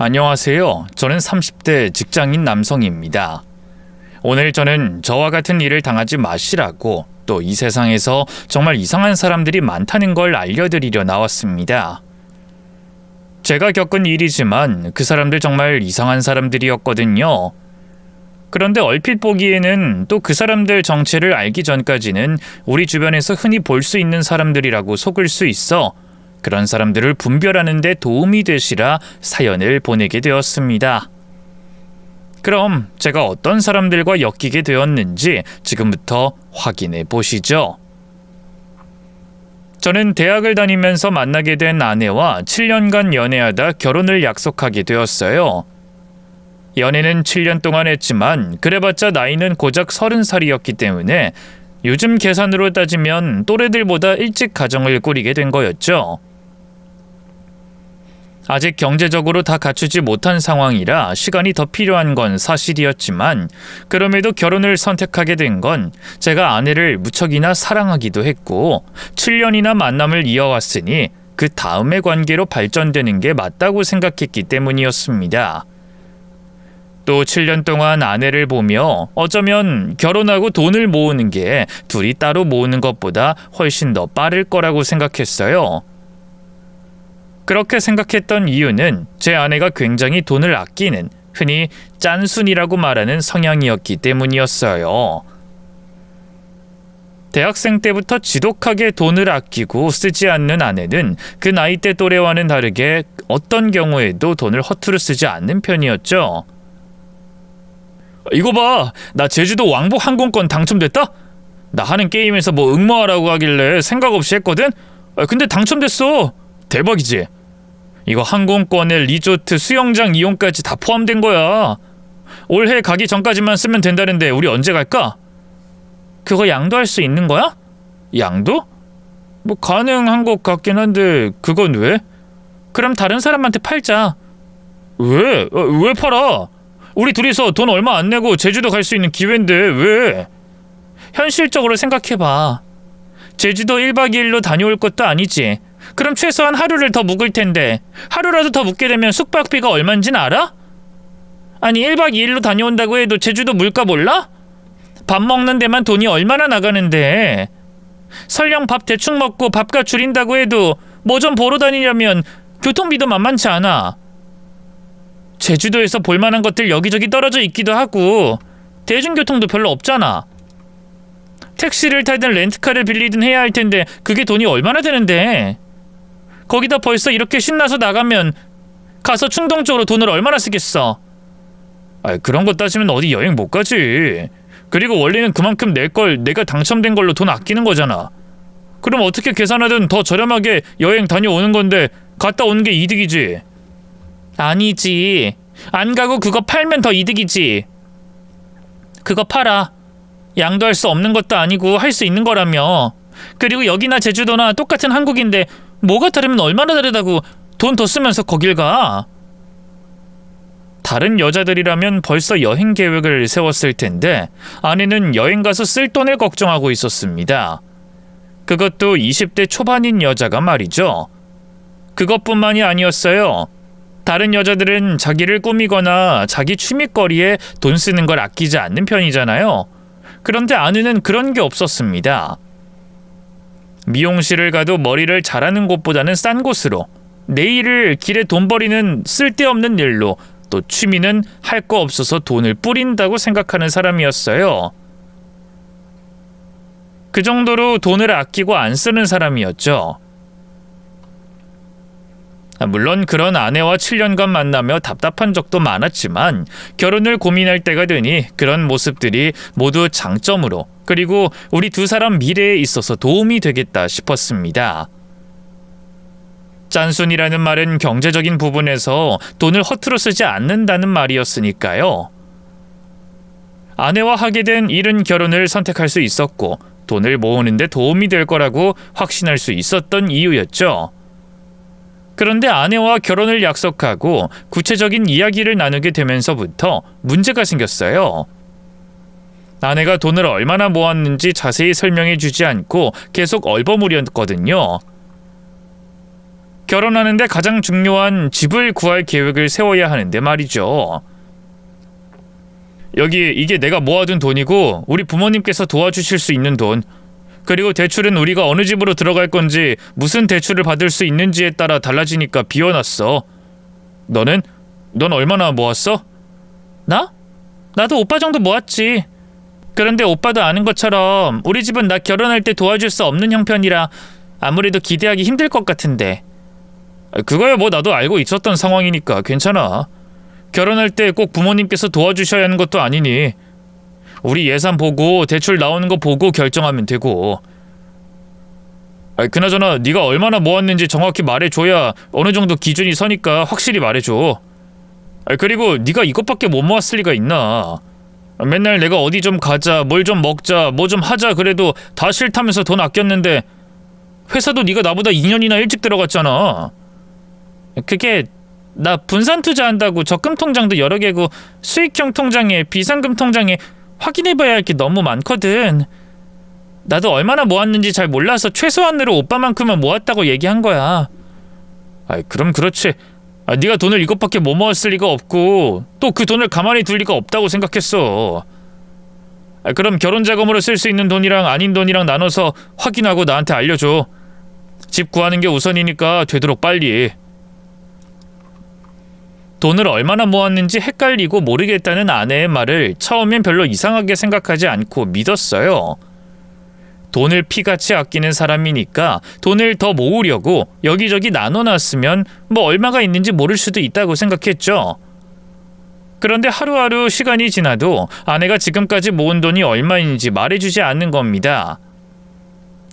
안녕하세요. 저는 30대 직장인 남성입니다. 오늘 저는 저와 같은 일을 당하지 마시라고 또 이 세상에서 정말 이상한 사람들이 많다는 걸 알려드리려 나왔습니다. 제가 겪은 일이지만 그 사람들 정말 이상한 사람들이었거든요. 그런데 얼핏 보기에는 또 그 사람들 정체를 알기 전까지는 우리 주변에서 흔히 볼 수 있는 사람들이라고 속을 수 있어 그런 사람들을 분별하는 데 도움이 되시라 사연을 보내게 되었습니다. 그럼 제가 어떤 사람들과 엮이게 되었는지 지금부터 확인해 보시죠. 저는 대학을 다니면서 만나게 된 아내와 7년간 연애하다 결혼을 약속하게 되었어요. 연애는 7년 동안 했지만 그래봤자 나이는 고작 30살이었기 때문에 요즘 계산으로 따지면 또래들보다 일찍 가정을 꾸리게 된 거였죠. 아직 경제적으로 다 갖추지 못한 상황이라 시간이 더 필요한 건 사실이었지만 그럼에도 결혼을 선택하게 된 건 제가 아내를 무척이나 사랑하기도 했고 7년이나 만남을 이어왔으니 그 다음의 관계로 발전되는 게 맞다고 생각했기 때문이었습니다. 또 7년 동안 아내를 보며 어쩌면 결혼하고 돈을 모으는 게 둘이 따로 모으는 것보다 훨씬 더 빠를 거라고 생각했어요. 그렇게 생각했던 이유는 제 아내가 굉장히 돈을 아끼는 흔히 짠순이라고 말하는 성향이었기 때문이었어요. 대학생 때부터 지독하게 돈을 아끼고 쓰지 않는 아내는 그 나이대 또래와는 다르게 어떤 경우에도 돈을 허투루 쓰지 않는 편이었죠. 이거 봐, 나 제주도 왕복 항공권 당첨됐다? 나 하는 게임에서 뭐 응모하라고 하길래 생각 없이 했거든? 근데 당첨됐어. 대박이지? 이거 항공권에 리조트, 수영장 이용까지 다 포함된 거야. 올해 가기 전까지만 쓰면 된다는데 우리 언제 갈까? 그거 양도할 수 있는 거야? 양도? 뭐 가능한 것 같긴 한데 그건 왜? 그럼 다른 사람한테 팔자. 왜? 왜 팔아? 우리 둘이서 돈 얼마 안 내고 제주도 갈 수 있는 기회인데 왜? 현실적으로 생각해봐. 제주도 1박 2일로 다녀올 것도 아니지. 그럼 최소한 하루를 더 묵을 텐데 하루라도 더 묵게 되면 숙박비가 얼마인지는 알아? 아니 1박 2일로 다녀온다고 해도 제주도 물가 몰라? 밥 먹는 데만 돈이 얼마나 나가는데 설령 밥 대충 먹고 밥값 줄인다고 해도 뭐 좀 보러 다니려면 교통비도 만만치 않아. 제주도에서 볼만한 것들 여기저기 떨어져 있기도 하고 대중교통도 별로 없잖아. 택시를 타든 렌트카를 빌리든 해야 할 텐데 그게 돈이 얼마나 되는데. 거기다 벌써 이렇게 신나서 나가면 가서 충동적으로 돈을 얼마나 쓰겠어. 그런 거 따지면 어디 여행 못 가지. 그리고 원래는 그만큼 낼 걸 내가 당첨된 걸로 돈 아끼는 거잖아. 그럼 어떻게 계산하든 더 저렴하게 여행 다녀오는 건데 갔다 오는 게 이득이지. 아니지. 안 가고 그거 팔면 더 이득이지. 그거 팔아. 양도할 수 없는 것도 아니고 할 수 있는 거라며. 그리고 여기나 제주도나 똑같은 한국인데 뭐가 다르면 얼마나 다르다고 돈 더 쓰면서 거길 가. 다른 여자들이라면 벌써 여행 계획을 세웠을 텐데 아내는 여행 가서 쓸 돈을 걱정하고 있었습니다. 그것도 20대 초반인 여자가 말이죠. 그것뿐만이 아니었어요. 다른 여자들은 자기를 꾸미거나 자기 취미거리에 돈 쓰는 걸 아끼지 않는 편이잖아요. 그런데 아내는 그런 게 없었습니다. 미용실을 가도 머리를 자르는 곳보다는 싼 곳으로, 내일을 길에 돈 버리는 쓸데없는 일로, 또 취미는 할 거 없어서 돈을 뿌린다고 생각하는 사람이었어요. 그 정도로 돈을 아끼고 안 쓰는 사람이었죠. 물론 그런 아내와 7년간 만나며 답답한 적도 많았지만 결혼을 고민할 때가 되니 그런 모습들이 모두 장점으로 그리고 우리 두 사람 미래에 있어서 도움이 되겠다 싶었습니다. 짠순이라는 말은 경제적인 부분에서 돈을 허투루 쓰지 않는다는 말이었으니까요. 아내와 하게 된 일은 결혼을 선택할 수 있었고 돈을 모으는 데 도움이 될 거라고 확신할 수 있었던 이유였죠. 그런데 아내와 결혼을 약속하고 구체적인 이야기를 나누게 되면서부터 문제가 생겼어요. 아내가 돈을 얼마나 모았는지 자세히 설명해 주지 않고 계속 얼버무렸거든요. 결혼하는데 가장 중요한 집을 구할 계획을 세워야 하는데 말이죠. 여기 이게 내가 모아둔 돈이고 우리 부모님께서 도와주실 수 있는 돈, 그리고 대출은 우리가 어느 집으로 들어갈 건지 무슨 대출을 받을 수 있는지에 따라 달라지니까 비워놨어. 넌 얼마나 모았어? 나? 나도 오빠 정도 모았지. 그런데 오빠도 아는 것처럼 우리 집은 나 결혼할 때 도와줄 수 없는 형편이라 아무래도 기대하기 힘들 것 같은데. 그거야 뭐 나도 알고 있었던 상황이니까 괜찮아. 결혼할 때 꼭 부모님께서 도와주셔야 하는 것도 아니니 우리 예산 보고 대출 나오는 거 보고 결정하면 되고. 그나저나 네가 얼마나 모았는지 정확히 말해줘야 어느 정도 기준이 서니까 확실히 말해줘. 그리고 네가 이것밖에 못 모았을 리가 있나. 맨날 내가 어디 좀 가자, 뭘 좀 먹자, 뭐 좀 하자 그래도 다 싫다면서 돈 아꼈는데 회사도 네가 나보다 2년이나 일찍 들어갔잖아. 그게 나 분산 투자한다고 적금 통장도 여러 개고 수익형 통장에 비상금 통장에 확인해봐야 할 게 너무 많거든. 나도 얼마나 모았는지 잘 몰라서 최소한으로 오빠만큼은 모았다고 얘기한 거야. 그럼 그렇지. 네가 돈을 이것밖에 못 모았을 리가 없고 또 그 돈을 가만히 둘 리가 없다고 생각했어. 그럼 결혼 자금으로 쓸 수 있는 돈이랑 아닌 돈이랑 나눠서 확인하고 나한테 알려줘. 집 구하는 게 우선이니까 되도록 빨리. 돈을 얼마나 모았는지 헷갈리고 모르겠다는 아내의 말을 처음엔 별로 이상하게 생각하지 않고 믿었어요. 돈을 피같이 아끼는 사람이니까 돈을 더 모으려고 여기저기 나눠놨으면 뭐 얼마가 있는지 모를 수도 있다고 생각했죠. 그런데 하루하루 시간이 지나도 아내가 지금까지 모은 돈이 얼마인지 말해주지 않는 겁니다.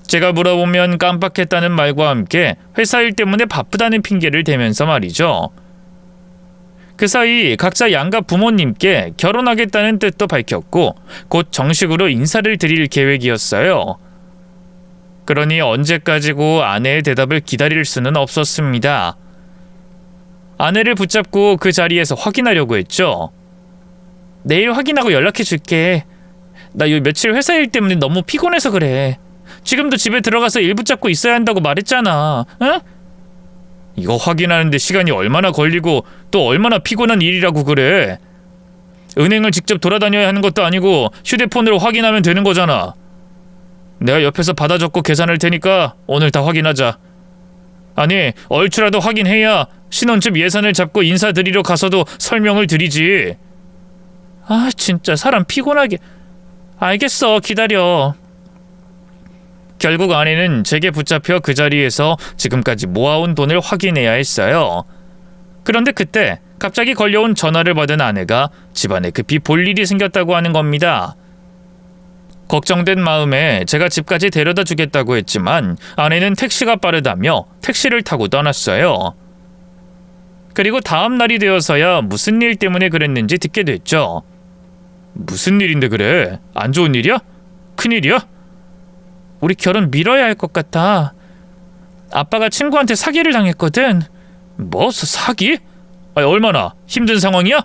제가 물어보면 깜빡했다는 말과 함께 회사 일 때문에 바쁘다는 핑계를 대면서 말이죠. 그 사이 각자 양가 부모님께 결혼하겠다는 뜻도 밝혔고 곧 정식으로 인사를 드릴 계획이었어요. 그러니 언제까지고 아내의 대답을 기다릴 수는 없었습니다. 아내를 붙잡고 그 자리에서 확인하려고 했죠. 내일 확인하고 연락해 줄게. 나 요 며칠 회사 일 때문에 너무 피곤해서 그래. 지금도 집에 들어가서 일 붙잡고 있어야 한다고 말했잖아. 응? 이거 확인하는데 시간이 얼마나 걸리고 또 얼마나 피곤한 일이라고 그래. 은행을 직접 돌아다녀야 하는 것도 아니고 휴대폰으로 확인하면 되는 거잖아. 내가 옆에서 받아 적고 계산할 테니까 오늘 다 확인하자. 아니 얼추라도 확인해야 신혼집 예산을 잡고 인사드리러 가서도 설명을 드리지. 진짜 사람 피곤하게. 알겠어, 기다려. 결국 아내는 제게 붙잡혀 그 자리에서 지금까지 모아온 돈을 확인해야 했어요. 그런데 그때 갑자기 걸려온 전화를 받은 아내가 집안에 급히 볼 일이 생겼다고 하는 겁니다. 걱정된 마음에 제가 집까지 데려다 주겠다고 했지만 아내는 택시가 빠르다며 택시를 타고 떠났어요. 그리고 다음 날이 되어서야 무슨 일 때문에 그랬는지 듣게 됐죠. 무슨 일인데 그래? 안 좋은 일이야? 큰일이야? 우리 결혼 미뤄야 할 것 같아. 아빠가 친구한테 사기를 당했거든. 뭐? 사기? 얼마나? 힘든 상황이야?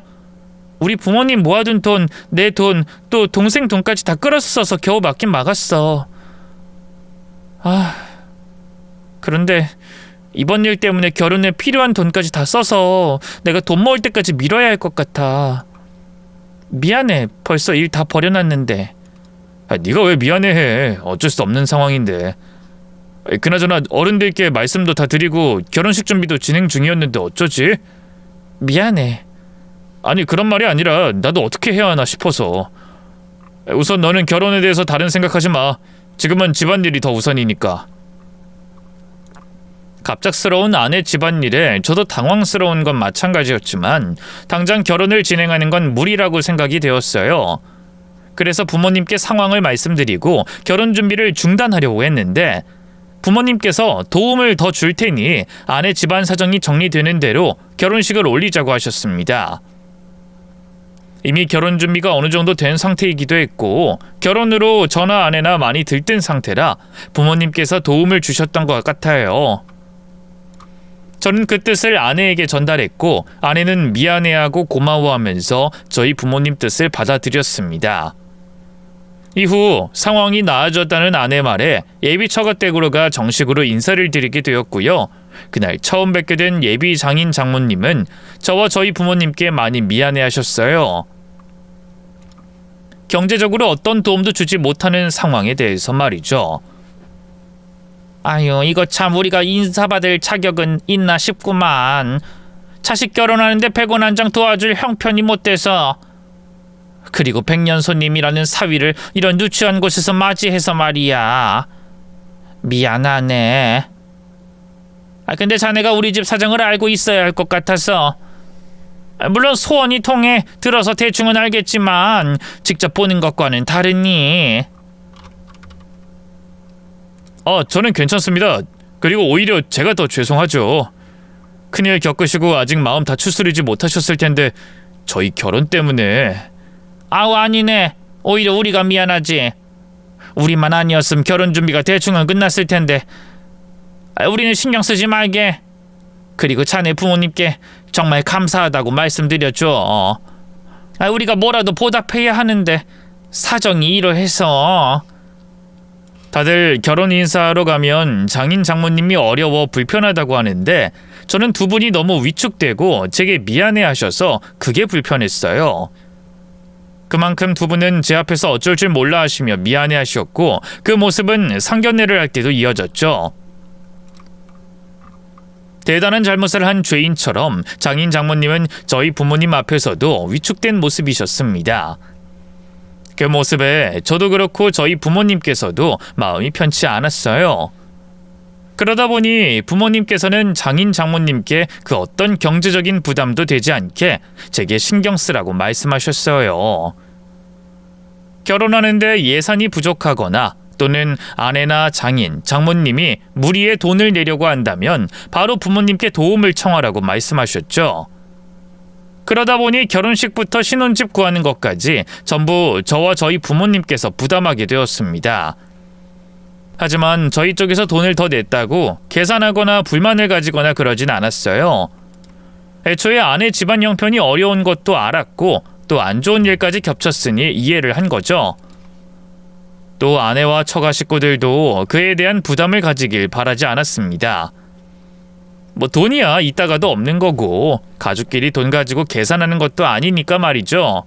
우리 부모님 모아둔 돈, 내 돈, 또 동생 돈까지 다 끌어서 써서 겨우 막긴 막았어. 그런데 이번 일 때문에 결혼에 필요한 돈까지 다 써서 내가 돈 모을 때까지 미뤄야 할 것 같아. 미안해. 벌써 일 다 버려놨는데. 네가 왜 미안해해. 어쩔 수 없는 상황인데. 그나저나 어른들께 말씀도 다 드리고 결혼식 준비도 진행 중이었는데 어쩌지? 미안해. 아니 그런 말이 아니라 나도 어떻게 해야 하나 싶어서. 우선 너는 결혼에 대해서 다른 생각하지 마. 지금은 집안일이 더 우선이니까. 갑작스러운 아내 집안일에 저도 당황스러운 건 마찬가지였지만 당장 결혼을 진행하는 건 무리라고 생각이 되었어요. 그래서 부모님께 상황을 말씀드리고 결혼 준비를 중단하려고 했는데 부모님께서 도움을 더 줄 테니 아내 집안 사정이 정리되는 대로 결혼식을 올리자고 하셨습니다. 이미 결혼 준비가 어느 정도 된 상태이기도 했고 결혼으로 저나 아내나 많이 들뜬 상태라 부모님께서 도움을 주셨던 것 같아요. 저는 그 뜻을 아내에게 전달했고 아내는 미안해하고 고마워하면서 저희 부모님 뜻을 받아들였습니다. 이후 상황이 나아졌다는 아내 말에 예비 처가댁으로 가 정식으로 인사를 드리게 되었고요. 그날 처음 뵙게 된 예비 장인 장모님은 저와 저희 부모님께 많이 미안해하셨어요. 경제적으로 어떤 도움도 주지 못하는 상황에 대해서 말이죠. 아유, 이거 참 우리가 인사받을 자격은 있나 싶구만. 자식 결혼하는데 100원 한 장 도와줄 형편이 못 돼서. 그리고 백년손님이라는 사위를 이런 누추한 곳에서 맞이해서 말이야. 미안하네. 근데 자네가 우리 집 사정을 알고 있어야 할 것 같아서. 물론 소원이 통해 들어서 대충은 알겠지만 직접 보는 것과는 다르니. 저는 괜찮습니다. 그리고 오히려 제가 더 죄송하죠. 큰일 겪으시고 아직 마음 다 추스리지 못하셨을 텐데 저희 결혼 때문에. 아우, 아니네. 오히려 우리가 미안하지. 우리만 아니었음 결혼 준비가 대충은 끝났을 텐데. 우리는 신경 쓰지 말게. 그리고 자네 부모님께 정말 감사하다고 말씀드려줘. 우리가 뭐라도 보답해야 하는데 사정이 이러해서. 다들 결혼 인사하러 가면 장인 장모님이 어려워 불편하다고 하는데 저는 두 분이 너무 위축되고 제게 미안해하셔서 그게 불편했어요. 그만큼 두 분은 제 앞에서 어쩔 줄 몰라 하시며 미안해하셨고 그 모습은 상견례를 할 때도 이어졌죠. 대단한 잘못을 한 죄인처럼 장인 장모님은 저희 부모님 앞에서도 위축된 모습이셨습니다. 그 모습에 저도 그렇고 저희 부모님께서도 마음이 편치 않았어요. 그러다 보니 부모님께서는 장인 장모님께 그 어떤 경제적인 부담도 되지 않게 제게 신경 쓰라고 말씀하셨어요. 결혼하는데 예산이 부족하거나 또는 아내나 장인, 장모님이 무리의 돈을 내려고 한다면 바로 부모님께 도움을 청하라고 말씀하셨죠. 그러다 보니 결혼식부터 신혼집 구하는 것까지 전부 저와 저희 부모님께서 부담하게 되었습니다. 하지만 저희 쪽에서 돈을 더 냈다고 계산하거나 불만을 가지거나 그러진 않았어요. 애초에 아내 집안 형편이 어려운 것도 알았고 또 안 좋은 일까지 겹쳤으니 이해를 한 거죠. 또 아내와 처가 식구들도 그에 대한 부담을 가지길 바라지 않았습니다. 돈이야 이따가도 없는 거고 가족끼리 돈 가지고 계산하는 것도 아니니까 말이죠.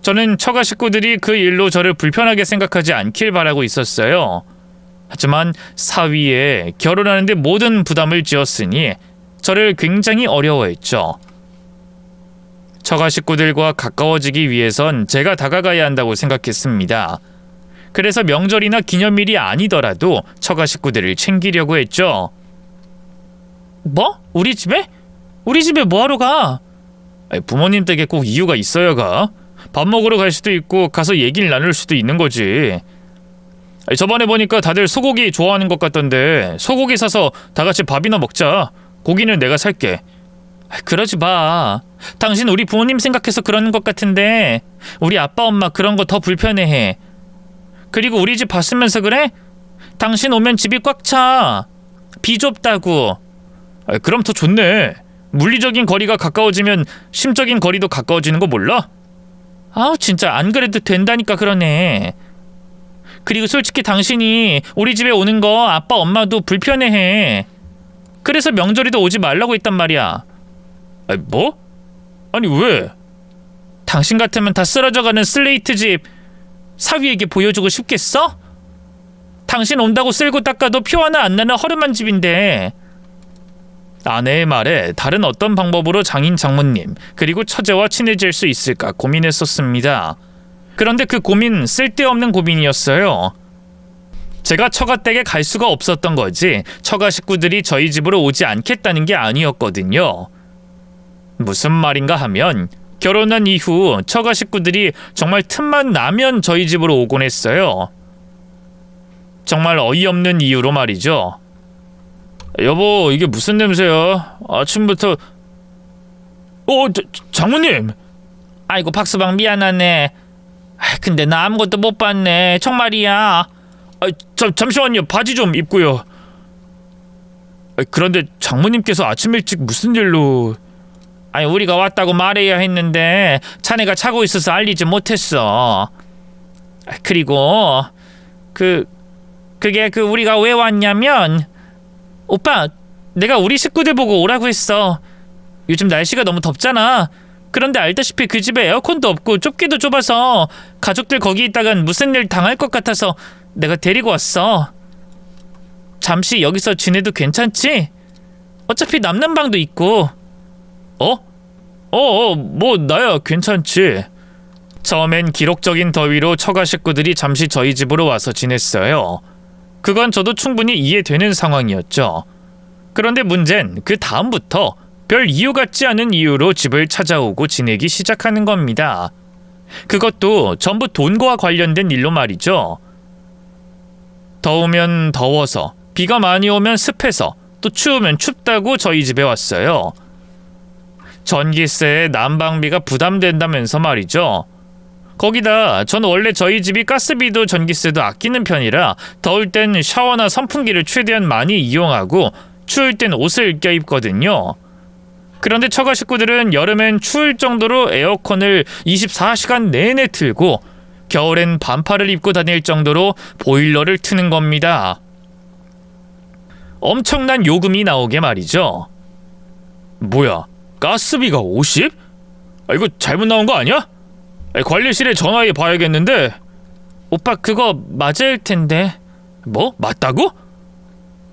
저는 처가 식구들이 그 일로 저를 불편하게 생각하지 않길 바라고 있었어요. 하지만 사위에 결혼하는데 모든 부담을 지었으니 저를 굉장히 어려워했죠. 처가 식구들과 가까워지기 위해선 제가 다가가야 한다고 생각했습니다. 그래서 명절이나 기념일이 아니더라도 처가 식구들을 챙기려고 했죠. 뭐? 우리 집에? 우리 집에 뭐하러 가? 부모님 댁에 꼭 이유가 있어야 가. 밥 먹으러 갈 수도 있고 가서 얘기를 나눌 수도 있는 거지. 저번에 보니까 다들 소고기 좋아하는 것 같던데 소고기 사서 다 같이 밥이나 먹자. 고기는 내가 살게. 그러지 마. 당신 우리 부모님 생각해서 그러는 것 같은데 우리 아빠 엄마 그런 거 더 불편해해. 그리고 우리 집 봤으면서 그래? 당신 오면 집이 꽉 차. 비좁다고. 그럼 더 좋네. 물리적인 거리가 가까워지면 심적인 거리도 가까워지는 거 몰라? 아우 진짜 안 그래도 된다니까 그러네. 그리고 솔직히 당신이 우리 집에 오는 거 아빠 엄마도 불편해해. 그래서 명절에도 오지 말라고 했단 말이야. 뭐? 아니 왜? 당신 같으면 다 쓰러져가는 슬레이트 집 사위에게 보여주고 싶겠어? 당신 온다고 쓸고 닦아도 표 하나 안 나는 허름한 집인데. 아내의 말에 다른 어떤 방법으로 장인 장모님 그리고 처제와 친해질 수 있을까 고민했었습니다. 그런데 그 고민 쓸데없는 고민이었어요. 제가 처가댁에 갈 수가 없었던 거지 처가 식구들이 저희 집으로 오지 않겠다는 게 아니었거든요. 무슨 말인가 하면 결혼한 이후 처가 식구들이 정말 틈만 나면 저희 집으로 오곤 했어요. 정말 어이없는 이유로 말이죠. 여보 이게 무슨 냄새야? 아침부터. 장모님. 아이고 박수방 미안하네. 근데 나 아무것도 못 봤네. 정말이야. 잠시만요. 바지 좀 입고요. 그런데 장모님께서 아침 일찍 무슨 일로? 우리가 왔다고 말해야 했는데 자네가 자고 있어서 알리지 못했어. 그리고 그게 우리가 왜 왔냐면 오빠, 내가 우리 식구들 보고 오라고 했어. 요즘 날씨가 너무 덥잖아. 그런데 알다시피 그 집에 에어컨도 없고 좁기도 좁아서 가족들 거기 있다간 무슨 일 당할 것 같아서 내가 데리고 왔어. 잠시 여기서 지내도 괜찮지? 어차피 남는 방도 있고. 뭐 나야 괜찮지. 처음엔 기록적인 더위로 처가 식구들이 잠시 저희 집으로 와서 지냈어요. 그건 저도 충분히 이해되는 상황이었죠. 그런데 문제는 그 다음부터 별 이유 같지 않은 이유로 집을 찾아오고 지내기 시작하는 겁니다. 그것도 전부 돈과 관련된 일로 말이죠. 더우면 더워서, 비가 많이 오면 습해서, 또 추우면 춥다고 저희 집에 왔어요. 전기세에 난방비가 부담된다면서 말이죠. 거기다 전 원래 저희 집이 가스비도 전기세도 아끼는 편이라 더울 땐 샤워나 선풍기를 최대한 많이 이용하고 추울 땐 옷을 껴입거든요. 그런데 처가 식구들은 여름엔 추울 정도로 에어컨을 24시간 내내 틀고 겨울엔 반팔을 입고 다닐 정도로 보일러를 트는 겁니다. 엄청난 요금이 나오게 말이죠. 뭐야, 가스비가 50? 이거 잘못 나온 거 아니야? 관리실에 전화해 봐야겠는데. 오빠, 그거 맞을 텐데. 뭐? 맞다고?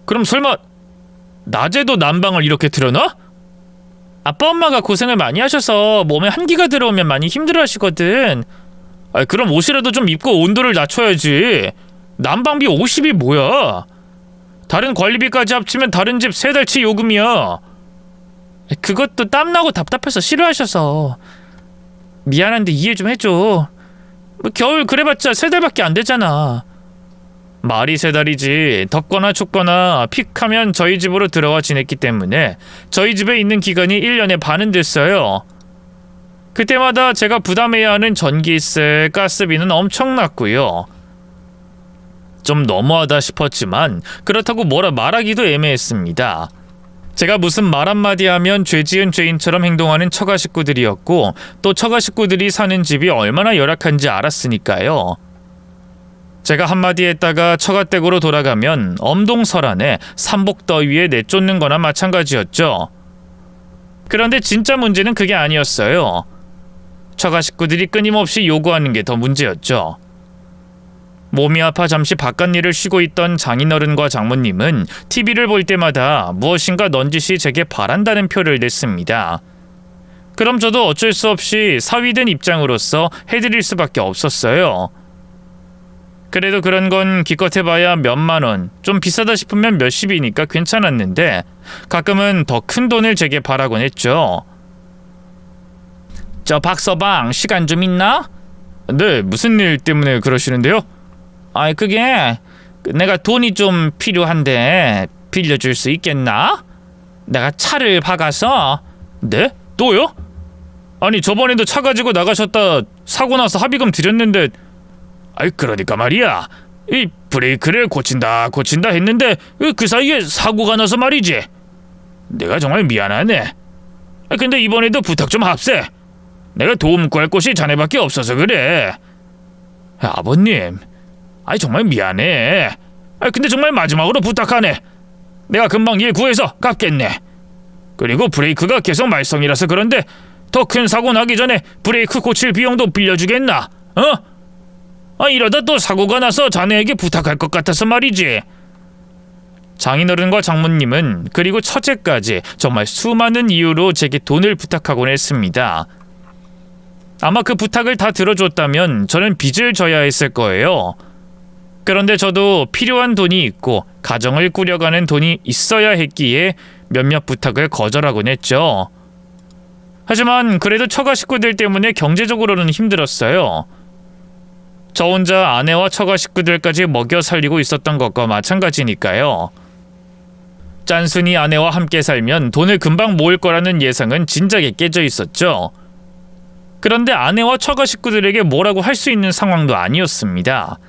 그럼 설마 낮에도 난방을 이렇게 틀어놔? 아빠 엄마가 고생을 많이 하셔서 몸에 한기가 들어오면 많이 힘들어하시거든. 그럼 옷이라도 좀 입고 온도를 낮춰야지. 난방비 50이 뭐야? 다른 관리비까지 합치면 다른 집 3달치 요금이야. 그것도 땀나고 답답해서 싫어하셔서. 미안한데 이해 좀 해줘. 겨울 그래봤자 3달밖에 안 되잖아. 말이 3달이지. 덥거나 춥거나 픽하면 저희 집으로 들어와 지냈기 때문에 저희 집에 있는 기간이 1년에 반은 됐어요. 그때마다 제가 부담해야 하는 전기세, 가스비는 엄청났고요. 좀 너무하다 싶었지만 그렇다고 뭐라 말하기도 애매했습니다. 제가 무슨 말 한마디 하면 죄지은 죄인처럼 행동하는 처가 식구들이었고 또 처가 식구들이 사는 집이 얼마나 열악한지 알았으니까요. 제가 한마디 했다가 처가댁으로 돌아가면 엄동설안에 삼복더위에 내쫓는 거나 마찬가지였죠. 그런데 진짜 문제는 그게 아니었어요. 처가 식구들이 끊임없이 요구하는 게 더 문제였죠. 몸이 아파 잠시 바깥일을 쉬고 있던 장인어른과 장모님은 TV를 볼 때마다 무엇인가 넌지시 제게 바란다는 표를 냈습니다. 그럼 저도 어쩔 수 없이 사위된 입장으로서 해드릴 수밖에 없었어요. 그래도 그런 건 기껏해봐야 몇만 원, 좀 비싸다 싶으면 몇십이니까 괜찮았는데 가끔은 더 큰 돈을 제게 바라곤 했죠. 저 박서방, 시간 좀 있나? 네, 무슨 일 때문에 그러시는데요? 그게 내가 돈이 좀 필요한데 빌려줄 수 있겠나? 내가 차를 박아서. 네? 또요? 아니, 저번에도 차 가지고 나가셨다 사고 나서 합의금 드렸는데. 그러니까 말이야, 이 브레이크를 고친다 했는데 그 사이에 사고가 나서 말이지. 내가 정말 미안하네. 근데 이번에도 부탁 좀 합세. 내가 도움 구할 곳이 자네밖에 없어서 그래. 아버님, 정말 미안해. 근데 정말 마지막으로 부탁하네. 내가 금방 일 구해서 갚겠네. 그리고 브레이크가 계속 말썽이라서 그런데 더 큰 사고 나기 전에 브레이크 고칠 비용도 빌려주겠나? 이러다 또 사고가 나서 자네에게 부탁할 것 같아서 말이지. 장인어른과 장모님은 그리고 처제까지 정말 수많은 이유로 제게 돈을 부탁하곤 했습니다. 아마 그 부탁을 다 들어줬다면 저는 빚을 져야 했을 거예요. 그런데 저도 필요한 돈이 있고 가정을 꾸려가는 돈이 있어야 했기에 몇몇 부탁을 거절하곤 했죠. 하지만 그래도 처가 식구들 때문에 경제적으로는 힘들었어요. 저 혼자 아내와 처가 식구들까지 먹여 살리고 있었던 것과 마찬가지니까요. 짠순이 아내와 함께 살면 돈을 금방 모을 거라는 예상은 진작에 깨져 있었죠. 그런데 아내와 처가 식구들에게 뭐라고 할 수 있는 상황도 아니었습니다.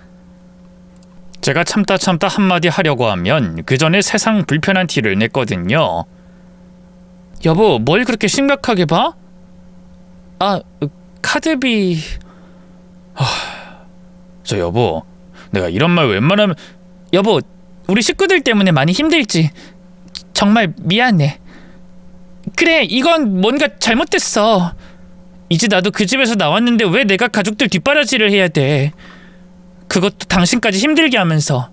제가 참다 한마디 하려고 하면 그 전에 세상 불편한 티를 냈거든요. 여보, 뭘 그렇게 심각하게 봐? 카드비... 저 여보, 내가 이런 말 웬만하면... 여보, 우리 식구들 때문에 많이 힘들지. 정말 미안해. 그래, 이건 뭔가 잘못됐어. 이제 나도 그 집에서 나왔는데 왜 내가 가족들 뒷바라지를 해야 돼. 그것도 당신까지 힘들게 하면서.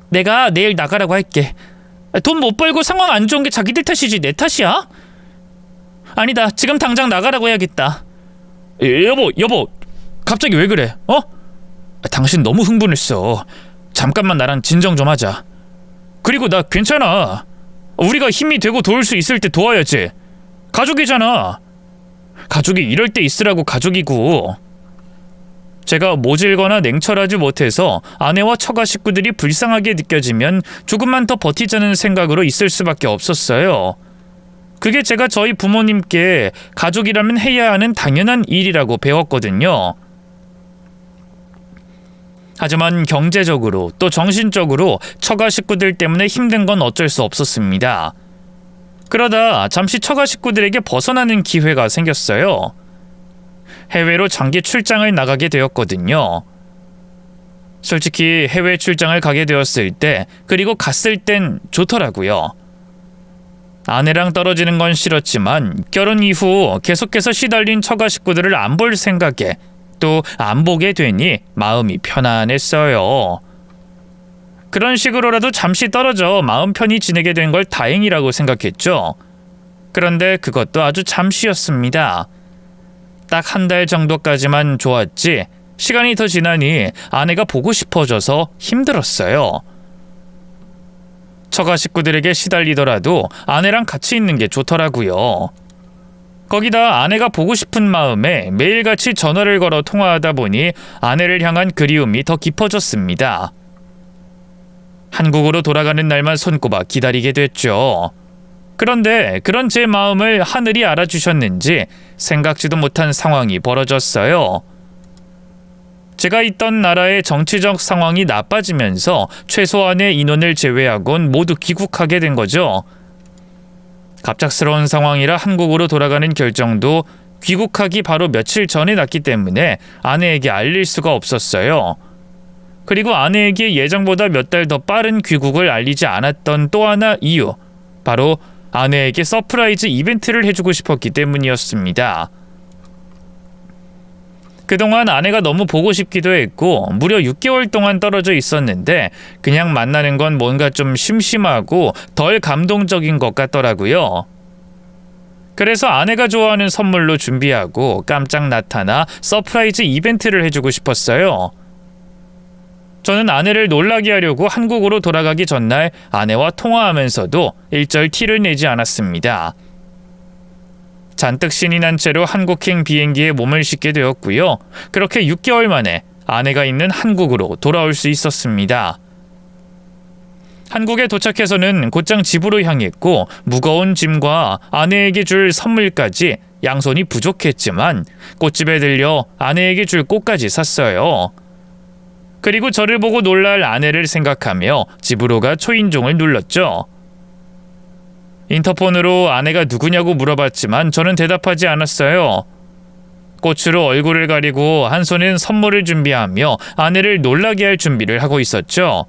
내가 내일 나가라고 할게. 돈 못 벌고 상황 안 좋은 게 자기들 탓이지 내 탓이야? 아니다, 지금 당장 나가라고 해야겠다. 여보, 갑자기 왜 그래? 당신 너무 흥분했어. 잠깐만 나랑 진정 좀 하자. 그리고 나 괜찮아. 우리가 힘이 되고 도울 수 있을 때 도와야지. 가족이잖아. 가족이 이럴 때 있으라고 가족이고. 제가 모질거나 냉철하지 못해서 아내와 처가 식구들이 불쌍하게 느껴지면 조금만 더 버티자는 생각으로 있을 수밖에 없었어요. 그게 제가 저희 부모님께 가족이라면 해야 하는 당연한 일이라고 배웠거든요. 하지만 경제적으로 또 정신적으로 처가 식구들 때문에 힘든 건 어쩔 수 없었습니다. 그러다 잠시 처가 식구들에게 벗어나는 기회가 생겼어요. 해외로 장기 출장을 나가게 되었거든요. 솔직히 해외 출장을 가게 되었을 때, 그리고 갔을 땐 좋더라고요. 아내랑 떨어지는 건 싫었지만 결혼 이후 계속해서 시달린 처가 식구들을 안 볼 생각에 또 안 보게 되니 마음이 편안했어요. 그런 식으로라도 잠시 떨어져 마음 편히 지내게 된 걸 다행이라고 생각했죠. 그런데 그것도 아주 잠시였습니다. 딱 한 달 정도까지만 좋았지 시간이 더 지나니 아내가 보고 싶어져서 힘들었어요. 처가 식구들에게 시달리더라도 아내랑 같이 있는 게 좋더라고요. 거기다 아내가 보고 싶은 마음에 매일같이 전화를 걸어 통화하다 보니 아내를 향한 그리움이 더 깊어졌습니다. 한국으로 돌아가는 날만 손꼽아 기다리게 됐죠. 그런데 그런 제 마음을 하늘이 알아주셨는지 생각지도 못한 상황이 벌어졌어요. 제가 있던 나라의 정치적 상황이 나빠지면서 최소한의 인원을 제외하곤 모두 귀국하게 된 거죠. 갑작스러운 상황이라 한국으로 돌아가는 결정도 귀국하기 바로 며칠 전에 났기 때문에 아내에게 알릴 수가 없었어요. 그리고 아내에게 예정보다 몇 달 더 빠른 귀국을 알리지 않았던 또 하나 이유, 바로 아내에게 서프라이즈 이벤트를 해주고 싶었기 때문이었습니다. 그동안 아내가 너무 보고 싶기도 했고 무려 6개월 동안 떨어져 있었는데 그냥 만나는 건 뭔가 좀 심심하고 덜 감동적인 것 같더라고요. 그래서 아내가 좋아하는 선물로 준비하고 깜짝 나타나 서프라이즈 이벤트를 해주고 싶었어요. 저는 아내를 놀라게 하려고 한국으로 돌아가기 전날 아내와 통화하면서도 일절 티를 내지 않았습니다. 잔뜩 신이 난 채로 한국행 비행기에 몸을 싣게 되었고요. 그렇게 6개월 만에 아내가 있는 한국으로 돌아올 수 있었습니다. 한국에 도착해서는 곧장 집으로 향했고 무거운 짐과 아내에게 줄 선물까지 양손이 부족했지만 꽃집에 들려 아내에게 줄 꽃까지 샀어요. 그리고 저를 보고 놀랄 아내를 생각하며 집으로 가 초인종을 눌렀죠. 인터폰으로 아내가 누구냐고 물어봤지만 저는 대답하지 않았어요. 꽃으로 얼굴을 가리고 한 손엔 선물을 준비하며 아내를 놀라게 할 준비를 하고 있었죠.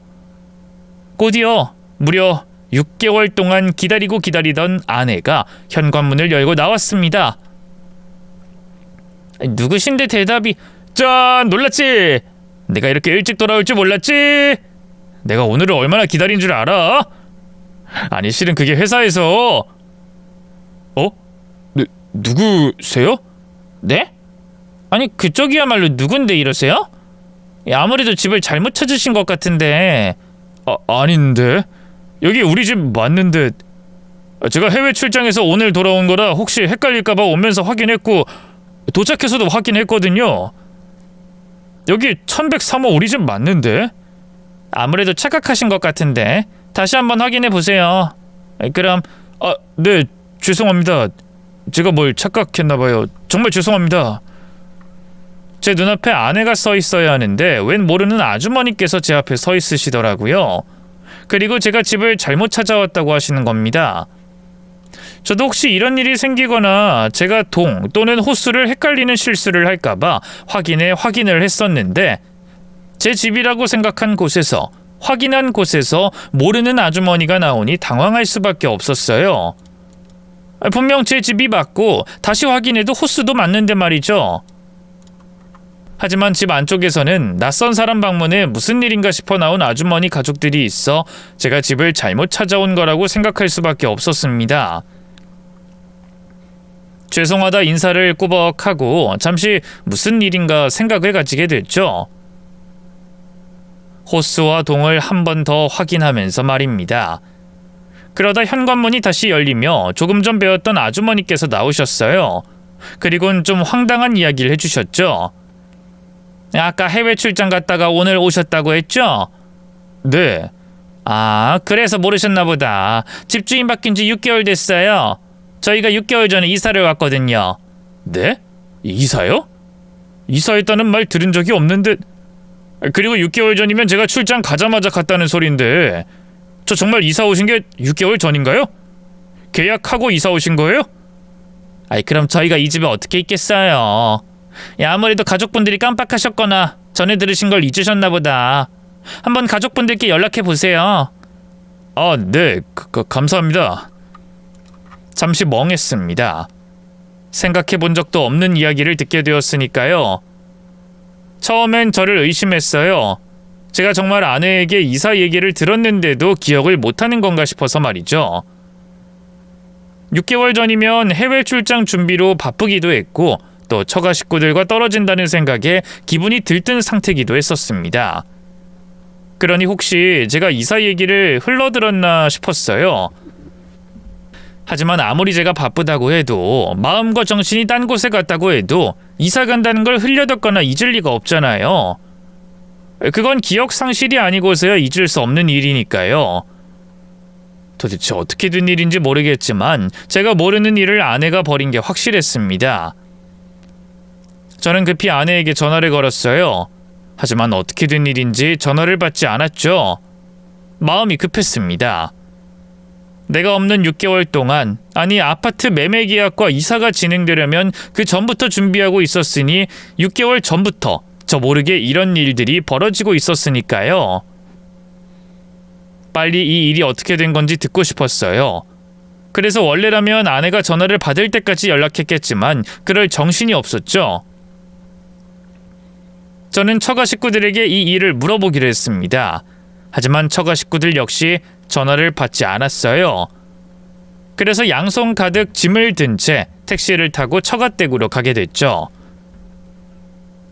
곧이어 무려 6개월 동안 기다리고 기다리던 아내가 현관문을 열고 나왔습니다. 누구신데 대답이 짠! 놀랐지? 내가 이렇게 일찍 돌아올 줄 몰랐지? 내가 오늘을 얼마나 기다린 줄 알아? 아니 실은 그게 회사에서 누구세요? 네? 아니 그쪽이야말로 누군데 이러세요? 아무래도 집을 잘못 찾으신 것 같은데. 아닌데 여기 우리 집 맞는데. 제가 해외 출장에서 오늘 돌아온 거라 혹시 헷갈릴까봐 오면서 확인했고 도착해서도 확인했거든요. 여기 1103호 우리 집 맞는데? 아무래도 착각하신 것 같은데 다시 한번 확인해 보세요. 그럼 네 죄송합니다. 제가 뭘 착각했나봐요. 정말 죄송합니다. 제 눈앞에 아내가 서 있어야 하는데 웬 모르는 아주머니께서 제 앞에 서 있으시더라고요. 그리고 제가 집을 잘못 찾아왔다고 하시는 겁니다. 저도 혹시 이런 일이 생기거나 제가 동 또는 호수를 헷갈리는 실수를 할까봐 확인을 했었는데 제 집이라고 생각한 곳에서 확인한 곳에서 모르는 아주머니가 나오니 당황할 수밖에 없었어요. 분명 제 집이 맞고 다시 확인해도 호수도 맞는데 말이죠. 하지만 집 안쪽에서는 낯선 사람 방문에 무슨 일인가 싶어 나온 아주머니 가족들이 있어 제가 집을 잘못 찾아온 거라고 생각할 수밖에 없었습니다. 죄송하다 인사를 꾸벅하고 잠시 무슨 일인가 생각을 가지게 됐죠. 호수와 동을 한 번 더 확인하면서 말입니다. 그러다 현관문이 다시 열리며 조금 전 배웠던 아주머니께서 나오셨어요. 그리고는 좀 황당한 이야기를 해주셨죠. 아까 해외 출장 갔다가 오늘 오셨다고 했죠? 네. 아, 그래서 모르셨나 보다. 집주인 바뀐 지 6개월 됐어요. 저희가 6개월 전에 이사를 왔거든요. 네? 이사요? 이사했다는 말 들은 적이 없는데. 그리고 6개월 전이면 제가 출장 가자마자 갔다는 소린데 저 정말 이사 오신 게 6개월 전인가요? 계약하고 이사 오신 거예요? 아이, 그럼 저희가 이 집에 어떻게 있겠어요? 야, 아무래도 가족분들이 깜빡하셨거나 전에 들으신 걸 잊으셨나 보다. 한번 가족분들께 연락해 보세요. 아, 네. 감사합니다. 잠시 멍했습니다. 생각해 본 적도 없는 이야기를 듣게 되었으니까요. 처음엔 저를 의심했어요. 제가 정말 아내에게 이사 얘기를 들었는데도 기억을 못하는 건가 싶어서 말이죠. 6개월 전이면 해외 출장 준비로 바쁘기도 했고 또 처가 식구들과 떨어진다는 생각에 기분이 들뜬 상태기도 했었습니다. 그러니 혹시 제가 이사 얘기를 흘러들었나 싶었어요. 하지만 아무리 제가 바쁘다고 해도 마음과 정신이 딴 곳에 갔다고 해도 이사 간다는 걸 흘려듣거나 잊을 리가 없잖아요. 그건 기억 상실이 아니고서야 잊을 수 없는 일이니까요. 도대체 어떻게 된 일인지 모르겠지만 제가 모르는 일을 아내가 벌인 게 확실했습니다. 저는 급히 아내에게 전화를 걸었어요. 하지만 어떻게 된 일인지 전화를 받지 않았죠. 마음이 급했습니다. 내가 없는 6개월 동안, 아니 아파트 매매 계약과 이사가 진행되려면 그 전부터 준비하고 있었으니 6개월 전부터 저 모르게 이런 일들이 벌어지고 있었으니까요. 빨리 이 일이 어떻게 된 건지 듣고 싶었어요. 그래서 원래라면 아내가 전화를 받을 때까지 연락했겠지만 그럴 정신이 없었죠. 저는 처가 식구들에게 이 일을 물어보기로 했습니다. 하지만 처가 식구들 역시 전화를 받지 않았어요. 그래서 양손 가득 짐을 든 채 택시를 타고 처가댁으로 가게 됐죠.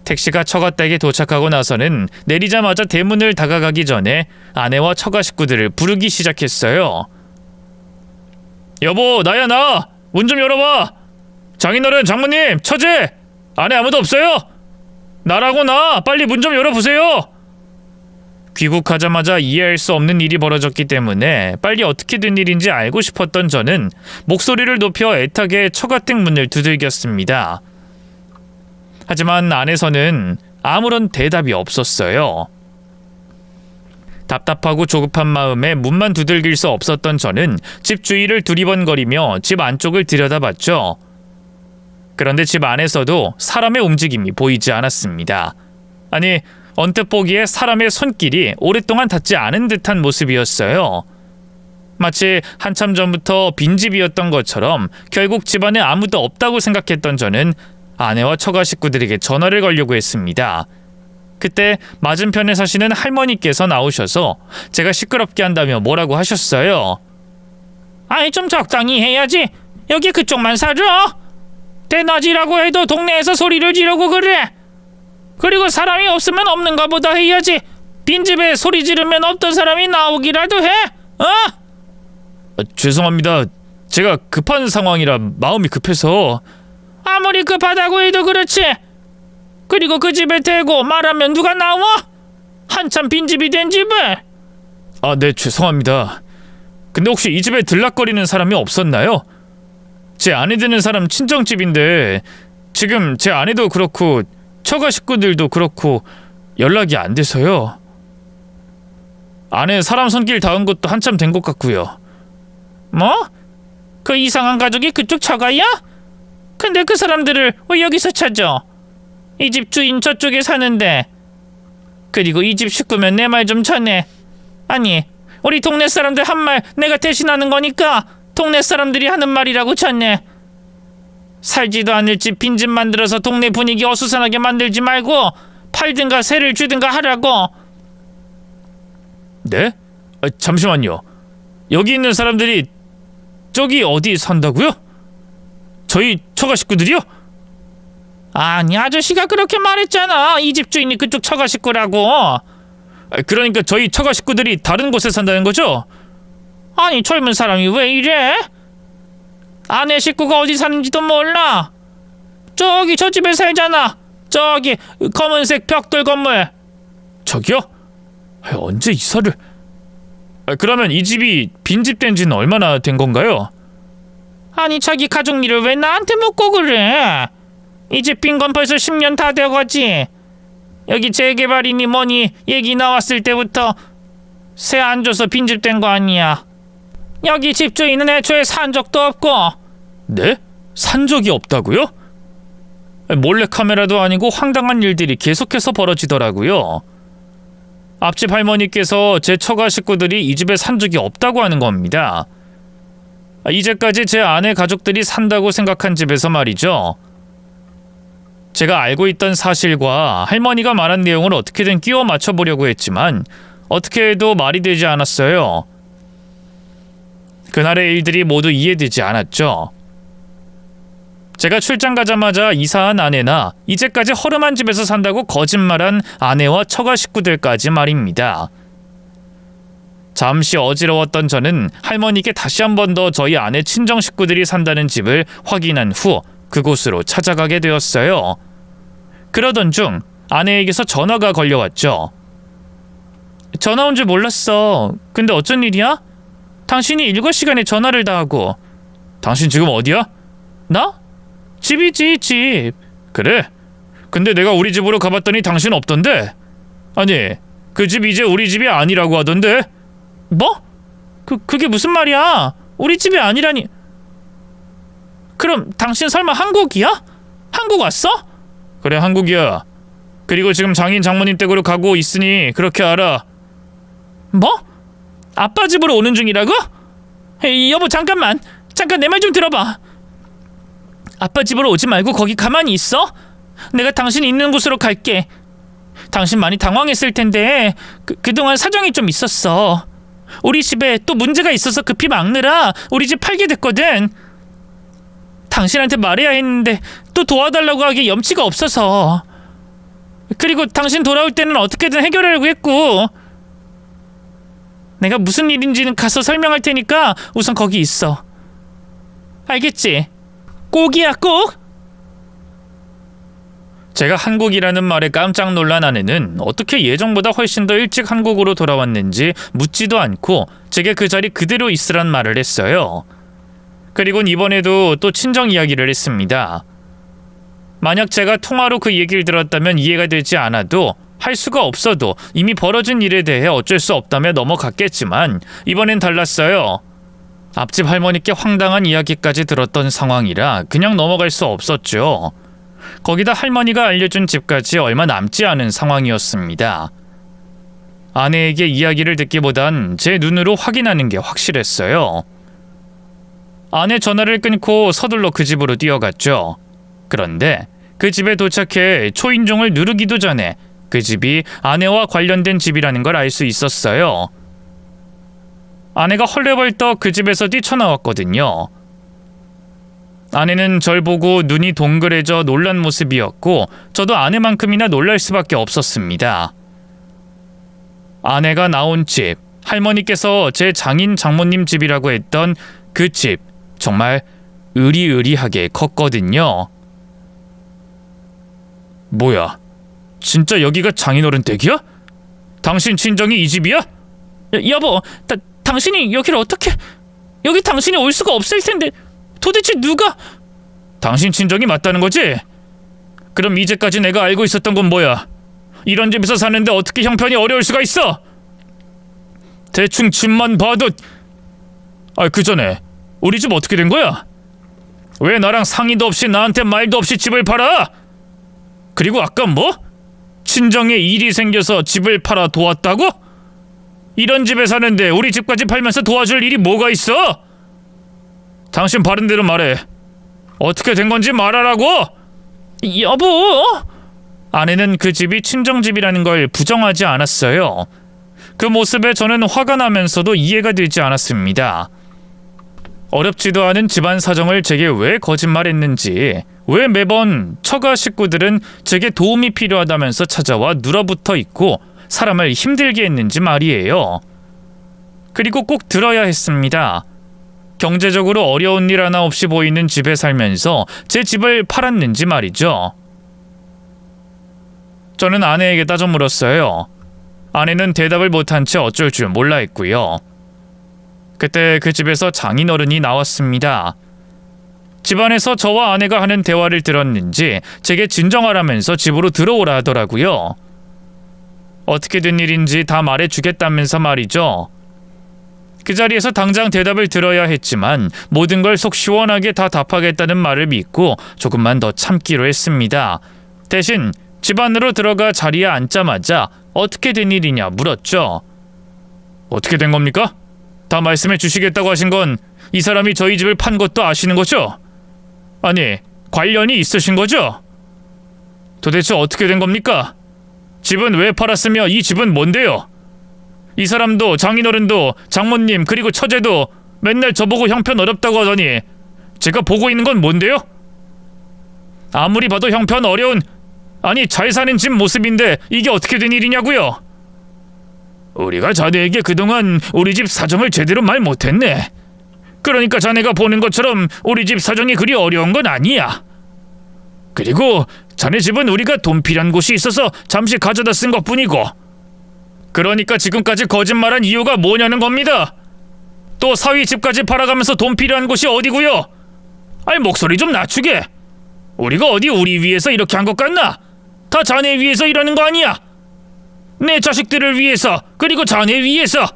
택시가 처가댁에 도착하고 나서는 내리자마자 대문을 다가가기 전에 아내와 처가 식구들을 부르기 시작했어요. 여보, 나야 나! 문 좀 열어봐! 장인어른, 장모님, 처제! 안에 아무도 없어요? 나라고 나! 빨리 문 좀 열어보세요! 귀국하자마자 이해할 수 없는 일이 벌어졌기 때문에 빨리 어떻게 된 일인지 알고 싶었던 저는 목소리를 높여 애타게 처가댁 문을 두들겼습니다. 하지만 안에서는 아무런 대답이 없었어요. 답답하고 조급한 마음에 문만 두들길 수 없었던 저는 집 주위를 두리번거리며 집 안쪽을 들여다봤죠. 그런데 집 안에서도 사람의 움직임이 보이지 않았습니다. 아니, 언뜻 보기에 사람의 손길이 오랫동안 닿지 않은 듯한 모습이었어요. 마치 한참 전부터 빈집이었던 것처럼 결국 집안에 아무도 없다고 생각했던 저는 아내와 처가 식구들에게 전화를 걸려고 했습니다. 그때 맞은편에 사시는 할머니께서 나오셔서 제가 시끄럽게 한다며 뭐라고 하셨어요. 아이, 좀 적당히 해야지. 여기 그쪽만 살아. 대낮이라고 해도 동네에서 소리를 지르고 그래. 그리고 사람이 없으면 없는 것보다 해야지. 빈집에 소리 지르면 없던 사람이 나오기라도 해. 죄송합니다. 제가 급한 상황이라 마음이 급해서. 아무리 급하다고 해도 그렇지. 그리고 그 집에 대고 말하면 누가 나와? 한참 빈집이 된 집을. 네, 죄송합니다. 근데 혹시 이 집에 들락거리는 사람이 없었나요? 제 아내 되는 사람 친정집인데 지금 제 아내도 그렇고 처가 식구들도 그렇고 연락이 안 돼서요. 아내 사람 손길 닿은 것도 한참 된 것 같고요. 뭐? 그 이상한 가족이 그쪽 처가야? 근데 그 사람들을 왜 여기서 찾아? 이 집 주인 저쪽에 사는데. 그리고 이 집 식구면 내 말 좀 전해. 아니, 우리 동네 사람들 한 말 내가 대신하는 거니까 동네 사람들이 하는 말이라고 쳤네. 살지도 않을 집 빈집 만들어서 동네 분위기 어수선하게 만들지 말고 팔든가 세를 주든가 하라고. 네? 잠시만요. 여기 있는 사람들이 저기 어디 산다고요? 저희 처가 식구들이요? 아니, 아저씨가 그렇게 말했잖아. 이 집 주인이 그쪽 처가 식구라고. 그러니까 저희 처가 식구들이 다른 곳에 산다는 거죠? 아니, 젊은 사람이 왜 이래? 아내 식구가 어디 사는지도 몰라. 저기 저 집에 살잖아. 저기 검은색 벽돌 건물. 저기요? 언제 이사를... 그러면 이 집이 빈집 된 지는 얼마나 된 건가요? 아니, 자기 가족 일을 왜 나한테 묻고 그래? 이 집 빈 건 벌써 10년 다 돼가지. 여기 재개발이니 뭐니 얘기 나왔을 때부터 세 안 줘서 빈집 된 거 아니야. 여기 집주인은 애초에 산 적도 없고. 네? 산 적이 없다고요? 몰래카메라도 아니고 황당한 일들이 계속해서 벌어지더라고요. 앞집 할머니께서 제 처가 식구들이 이 집에 산 적이 없다고 하는 겁니다. 이제까지 제 아내 가족들이 산다고 생각한 집에서 말이죠. 제가 알고 있던 사실과 할머니가 말한 내용을 어떻게든 끼워 맞춰보려고 했지만 어떻게 해도 말이 되지 않았어요. 그날의 일들이 모두 이해되지 않았죠. 제가 출장 가자마자 이사한 아내나 이제까지 허름한 집에서 산다고 거짓말한 아내와 처가 식구들까지 말입니다. 잠시 어지러웠던 저는 할머니께 다시 한 번 더 저희 아내 친정 식구들이 산다는 집을 확인한 후 그곳으로 찾아가게 되었어요. 그러던 중 아내에게서 전화가 걸려왔죠. 전화 온 줄 몰랐어. 근데 어쩐 일이야? 당신이 일과 시간에 전화를 다 하고. 당신 지금 어디야? 나? 집이지, 집. 그래? 근데 내가 우리 집으로 가봤더니 당신 없던데? 아니, 그 집 이제 우리 집이 아니라고 하던데? 뭐? 그게 무슨 말이야? 우리 집이 아니라니. 그럼 당신 설마 한국이야? 한국 왔어? 그래, 한국이야. 그리고 지금 장인 장모님 댁으로 가고 있으니 그렇게 알아. 뭐? 아빠 집으로 오는 중이라고? 에이, 여보, 잠깐 내 말 좀 들어봐. 아빠 집으로 오지 말고 거기 가만히 있어. 내가 당신 있는 곳으로 갈게. 당신 많이 당황했을 텐데 그동안 사정이 좀 있었어. 우리 집에 또 문제가 있어서 급히 막느라 우리 집 팔게 됐거든. 당신한테 말해야 했는데 또 도와달라고 하기에 염치가 없어서. 그리고 당신 돌아올 때는 어떻게든 해결하려고 했고. 내가 무슨 일인지는 가서 설명할 테니까 우선 거기 있어. 알겠지? 꼭이야, 꼭. 제가 한국이라는 말에 깜짝 놀란 아내는 어떻게 예정보다 훨씬 더 일찍 한국으로 돌아왔는지 묻지도 않고 제게 그 자리 그대로 있으란 말을 했어요. 그리곤 이번에도 또 친정 이야기를 했습니다. 만약 제가 통화로 그 얘기를 들었다면 이해가 되지 않아도 할 수가 없어도 이미 벌어진 일에 대해 어쩔 수 없다며 넘어갔겠지만 이번엔 달랐어요. 앞집 할머니께 황당한 이야기까지 들었던 상황이라 그냥 넘어갈 수 없었죠. 거기다 할머니가 알려준 집까지 얼마 남지 않은 상황이었습니다. 아내에게 이야기를 듣기보단 제 눈으로 확인하는 게 확실했어요. 아내 전화를 끊고 서둘러 그 집으로 뛰어갔죠. 그런데 그 집에 도착해 초인종을 누르기도 전에 그 집이 아내와 관련된 집이라는 걸 알 수 있었어요. 아내가 헐레벌떡 그 집에서 뛰쳐나왔거든요. 아내는 절 보고 눈이 동그래져 놀란 모습이었고 저도 아내만큼이나 놀랄 수밖에 없었습니다. 아내가 나온 집, 할머니께서 제 장인 장모님 집이라고 했던 그 집, 정말 으리으리하게 컸거든요. 뭐야, 진짜 여기가 장인어른 댁이야? 당신 친정이 이 집이야? 여보, 당신이 여기를 어떻게... 여기 당신이 올 수가 없을 텐데 도대체 누가... 당신 친정이 맞다는 거지? 그럼 이제까지 내가 알고 있었던 건 뭐야? 이런 집에서 사는데 어떻게 형편이 어려울 수가 있어? 대충 집만 봐도... 그 전에 우리 집 어떻게 된 거야? 왜 나랑 상의도 없이 나한테 말도 없이 집을 팔아? 그리고 아까 뭐? 친정에 일이 생겨서 집을 팔아 도왔다고? 이런 집에 사는데 우리 집까지 팔면서 도와줄 일이 뭐가 있어? 당신 바른 대로 말해. 어떻게 된 건지 말하라고! 여보! 아내는 그 집이 친정집이라는 걸 부정하지 않았어요. 그 모습에 저는 화가 나면서도 이해가 되지 않았습니다. 어렵지도 않은 집안 사정을 제게 왜 거짓말했는지, 왜 매번 처가 식구들은 제게 도움이 필요하다면서 찾아와 눌어붙어 있고 사람을 힘들게 했는지 말이에요. 그리고 꼭 들어야 했습니다. 경제적으로 어려운 일 하나 없이 보이는 집에 살면서 제 집을 팔았는지 말이죠. 저는 아내에게 따져 물었어요. 아내는 대답을 못한 채 어쩔 줄 몰라 했고요. 그때 그 집에서 장인어른이 나왔습니다. 집안에서 저와 아내가 하는 대화를 들었는지 제게 진정하라면서 집으로 들어오라 하더라고요. 어떻게 된 일인지 다 말해주겠다면서 말이죠. 그 자리에서 당장 대답을 들어야 했지만 모든 걸 속 시원하게 다 답하겠다는 말을 믿고 조금만 더 참기로 했습니다. 대신 집 안으로 들어가 자리에 앉자마자 어떻게 된 일이냐 물었죠. 어떻게 된 겁니까? 다 말씀해 주시겠다고 하신 건 이 사람이 저희 집을 판 것도 아시는 거죠? 아니, 관련이 있으신 거죠? 도대체 어떻게 된 겁니까? 집은 왜 팔았으며 이 집은 뭔데요? 이 사람도 장인어른도 장모님 그리고 처제도 맨날 저보고 형편 어렵다고 하더니 제가 보고 있는 건 뭔데요? 아무리 봐도 형편 어려운, 아니 잘 사는 집 모습인데 이게 어떻게 된 일이냐고요? 우리가 자네에게 그동안 우리 집 사정을 제대로 말 못했네. 그러니까 자네가 보는 것처럼 우리 집 사정이 그리 어려운 건 아니야. 그리고 자네 집은 우리가 돈 필요한 곳이 있어서 잠시 가져다 쓴 것뿐이고, 그러니까 지금까지 거짓말한 이유가 뭐냐는 겁니다. 또 사위 집까지 팔아가면서 돈 필요한 곳이 어디고요? 아니 목소리 좀 낮추게. 우리가 어디 우리 위해서 이렇게 한 것 같나? 다 자네 위해서 이러는 거 아니야? 내 자식들을 위해서, 그리고 자네 위해서.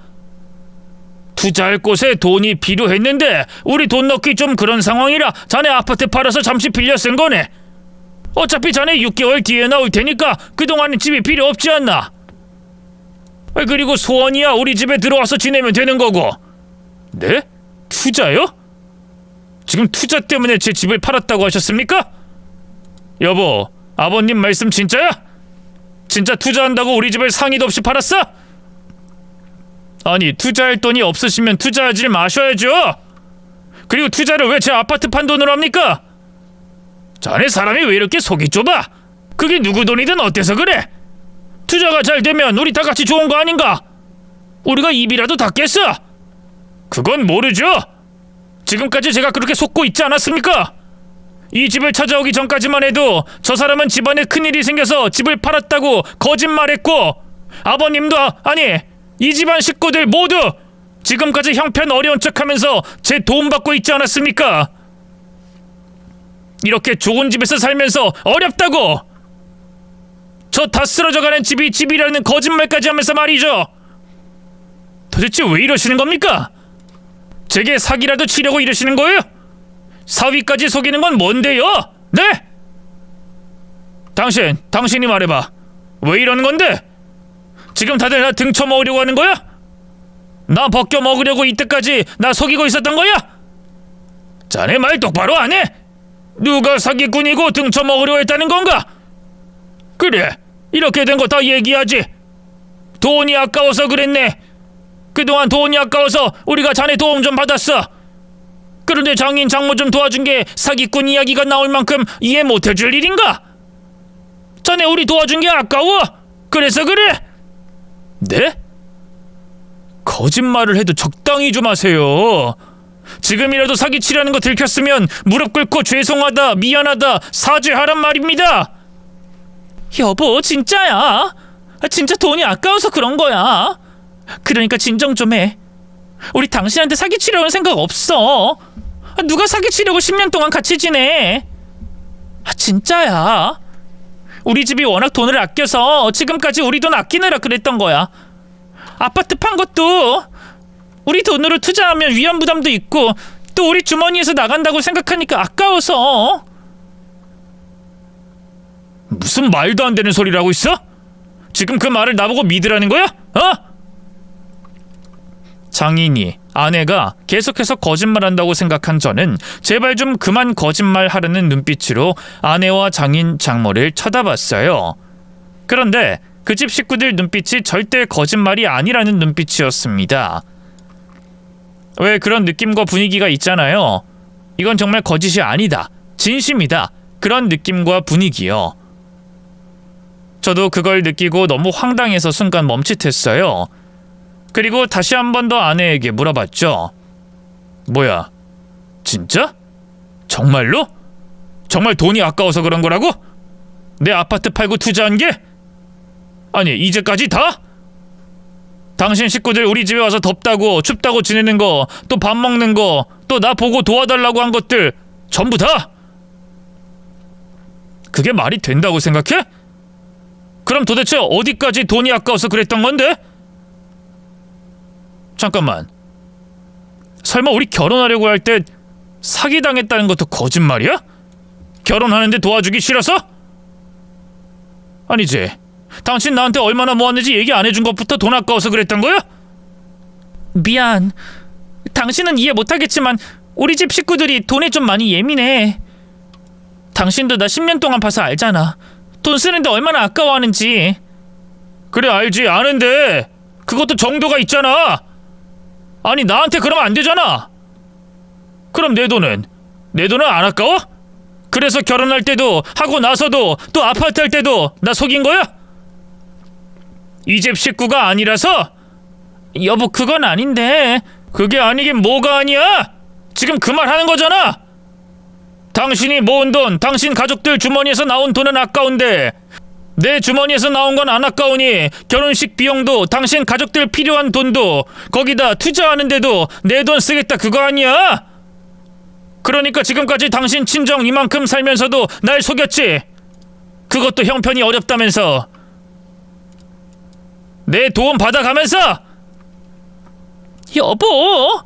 투자할 곳에 돈이 필요했는데 우리 돈 넣기 좀 그런 상황이라 자네 아파트 팔아서 잠시 빌려 쓴 거네. 어차피 자네 6개월 뒤에 나올 테니까 그동안은 집이 필요 없지 않나? 그리고 소원이야 우리 집에 들어와서 지내면 되는 거고. 네? 투자요? 지금 투자 때문에 제 집을 팔았다고 하셨습니까? 여보, 아버님 말씀 진짜야? 진짜 투자한다고 우리 집을 상의도 없이 팔았어? 아니, 투자할 돈이 없으시면 투자하지 마셔야죠. 그리고 투자를 왜 제 아파트 판 돈으로 합니까? 자네 사람이 왜 이렇게 속이 좁아? 그게 누구 돈이든 어때서 그래? 투자가 잘 되면 우리 다 같이 좋은 거 아닌가? 우리가 입이라도 닫겠어? 그건 모르죠. 지금까지 제가 그렇게 속고 있지 않았습니까? 이 집을 찾아오기 전까지만 해도 저 사람은 집안에 큰일이 생겨서 집을 팔았다고 거짓말했고, 아버님도 아니 이 집안 식구들 모두 지금까지 형편 어려운 척하면서 제 도움 받고 있지 않았습니까? 이렇게 좋은 집에서 살면서 어렵다고 저 다 쓰러져가는 집이 집이라는 거짓말까지 하면서 말이죠. 도대체 왜 이러시는 겁니까? 제게 사기라도 치려고 이러시는 거예요? 사위까지 속이는 건 뭔데요? 네? 당신이 말해봐. 왜 이러는 건데? 지금 다들 나 등쳐먹으려고 하는 거야? 나 벗겨 먹으려고 이때까지 나 속이고 있었던 거야? 자네 말 똑바로 안 해? 누가 사기꾼이고 등쳐먹으려고 했다는 건가? 그래, 이렇게 된 거 다 얘기하지. 돈이 아까워서 그랬네. 그동안 돈이 아까워서 우리가 자네 도움 좀 받았어. 그런데 장인 장모 좀 도와준 게 사기꾼 이야기가 나올 만큼 이해 못해줄 일인가? 자네 우리 도와준 게 아까워? 그래서 그래? 네? 거짓말을 해도 적당히 좀 하세요. 지금이라도 사기치려는 거 들켰으면 무릎 꿇고 죄송하다, 미안하다, 사죄하란 말입니다. 여보, 진짜야. 진짜 돈이 아까워서 그런 거야. 그러니까 진정 좀 해. 우리 당신한테 사기치려는 생각 없어. 누가 사기치려고 10년 동안 같이 지내. 진짜야. 우리 집이 워낙 돈을 아껴서 지금까지 우리 돈 아끼느라 그랬던 거야. 아파트 판 것도 우리 돈으로 투자하면 위험 부담도 있고 또 우리 주머니에서 나간다고 생각하니까 아까워서. 무슨 말도 안 되는 소리를 하고 있어? 지금 그 말을 나보고 믿으라는 거야? 어? 장인이, 아내가 계속해서 거짓말한다고 생각한 저는 제발 좀 그만 거짓말하려는 눈빛으로 아내와 장인, 장모를 쳐다봤어요. 그런데 그 집 식구들 눈빛이 절대 거짓말이 아니라는 눈빛이었습니다. 왜 그런 느낌과 분위기가 있잖아요. 이건 정말 거짓이 아니다, 진심이다, 그런 느낌과 분위기요. 저도 그걸 느끼고 너무 황당해서 순간 멈칫했어요. 그리고 다시 한 번 더 아내에게 물어봤죠. 뭐야, 진짜? 정말로? 정말 돈이 아까워서 그런 거라고? 내 아파트 팔고 투자한 게? 아니, 이제까지 다? 당신 식구들 우리 집에 와서 덥다고 춥다고 지내는 거, 또 밥 먹는 거, 또 나 보고 도와달라고 한 것들 전부 다? 그게 말이 된다고 생각해? 그럼 도대체 어디까지 돈이 아까워서 그랬던 건데? 잠깐만, 설마 우리 결혼하려고 할 때 사기당했다는 것도 거짓말이야? 결혼하는데 도와주기 싫어서? 아니지, 당신 나한테 얼마나 모았는지 얘기 안 해준 것부터 돈 아까워서 그랬던 거야? 미안. 당신은 이해 못하겠지만 우리 집 식구들이 돈에 좀 많이 예민해. 당신도 나 10년 동안 봐서 알잖아. 돈 쓰는데 얼마나 아까워하는지. 그래, 알지, 아는데 그것도 정도가 있잖아. 아니, 나한테 그러면 안 되잖아. 그럼 내 돈은 안 아까워? 그래서 결혼할 때도 하고 나서도 또 아파트 할 때도 나 속인 거야? 이 집 식구가 아니라서? 여보, 그건 아닌데. 그게 아니긴 뭐가 아니야? 지금 그 말 하는 거잖아. 당신이 모은 돈, 당신 가족들 주머니에서 나온 돈은 아까운데 내 주머니에서 나온 건 안 아까우니 결혼식 비용도 당신 가족들 필요한 돈도 거기다 투자하는데도 내 돈 쓰겠다, 그거 아니야? 그러니까 지금까지 당신 친정 이만큼 살면서도 날 속였지. 그것도 형편이 어렵다면서. 내 도움 받아가면서. 여보!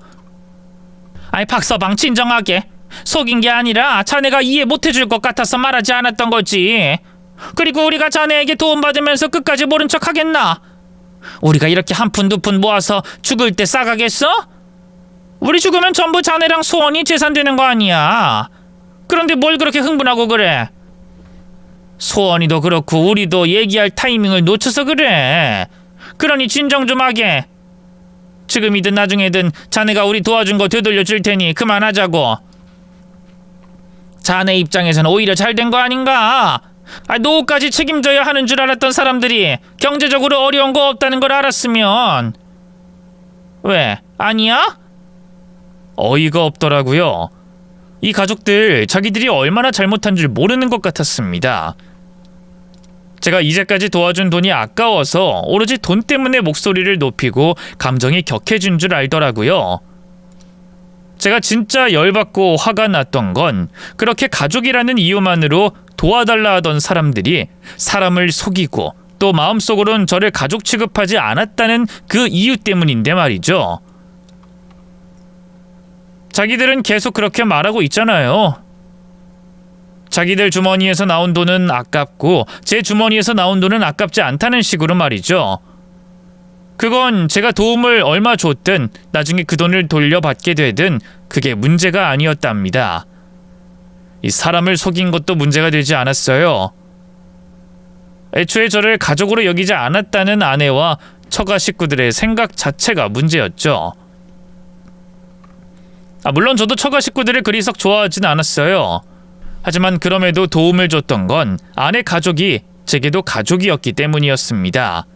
아이, 박서방, 진정하게. 속인 게 아니라 자네가 이해 못해줄 것 같아서 말하지 않았던 거지. 그리고 우리가 자네에게 도움받으면서 끝까지 모른 척 하겠나? 우리가 이렇게 한 푼 두 푼 모아서 죽을 때 싸가겠어? 우리 죽으면 전부 자네랑 소원이 재산되는 거 아니야. 그런데 뭘 그렇게 흥분하고 그래? 소원이도 그렇고 우리도 얘기할 타이밍을 놓쳐서 그래. 그러니 진정 좀 하게. 지금이든 나중에든 자네가 우리 도와준 거 되돌려 줄 테니 그만하자고. 자네 입장에서는 오히려 잘 된 거 아닌가? 노후까지 책임져야 하는 줄 알았던 사람들이 경제적으로 어려운 거 없다는 걸 알았으면. 왜? 아니야? 어이가 없더라고요. 이 가족들 자기들이 얼마나 잘못한 줄 모르는 것 같았습니다. 제가 이제까지 도와준 돈이 아까워서 오로지 돈 때문에 목소리를 높이고 감정이 격해진 줄 알더라고요. 제가 진짜 열받고 화가 났던 건 그렇게 가족이라는 이유만으로 도와달라 하던 사람들이 사람을 속이고 또 마음속으론 저를 가족 취급하지 않았다는 그 이유 때문인데 말이죠. 자기들은 계속 그렇게 말하고 있잖아요. 자기들 주머니에서 나온 돈은 아깝고 제 주머니에서 나온 돈은 아깝지 않다는 식으로 말이죠. 그건 제가 도움을 얼마 줬든 나중에 그 돈을 돌려받게 되든 그게 문제가 아니었답니다. 이 사람을 속인 것도 문제가 되지 않았어요. 애초에 저를 가족으로 여기지 않았다는 아내와 처가 식구들의 생각 자체가 문제였죠. 물론 저도 처가 식구들을 그리 썩 좋아하진 않았어요. 하지만 그럼에도 도움을 줬던 건 아내 가족이 제게도 가족이었기 때문이었습니다.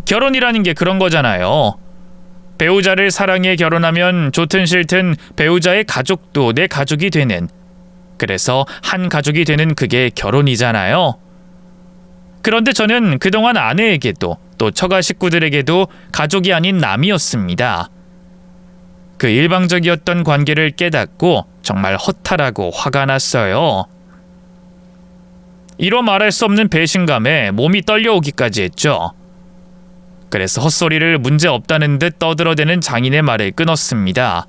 결혼이라는 게 그런 거잖아요. 배우자를 사랑해 결혼하면 좋든 싫든 배우자의 가족도 내 가족이 되는, 그래서 한 가족이 되는 그게 결혼이잖아요. 그런데 저는 그동안 아내에게도 또 처가 식구들에게도 가족이 아닌 남이었습니다. 그 일방적이었던 관계를 깨닫고 정말 허탈하고 화가 났어요. 이로 말할 수 없는 배신감에 몸이 떨려오기까지 했죠. 그래서 헛소리를 문제없다는 듯 떠들어대는 장인의 말을 끊었습니다.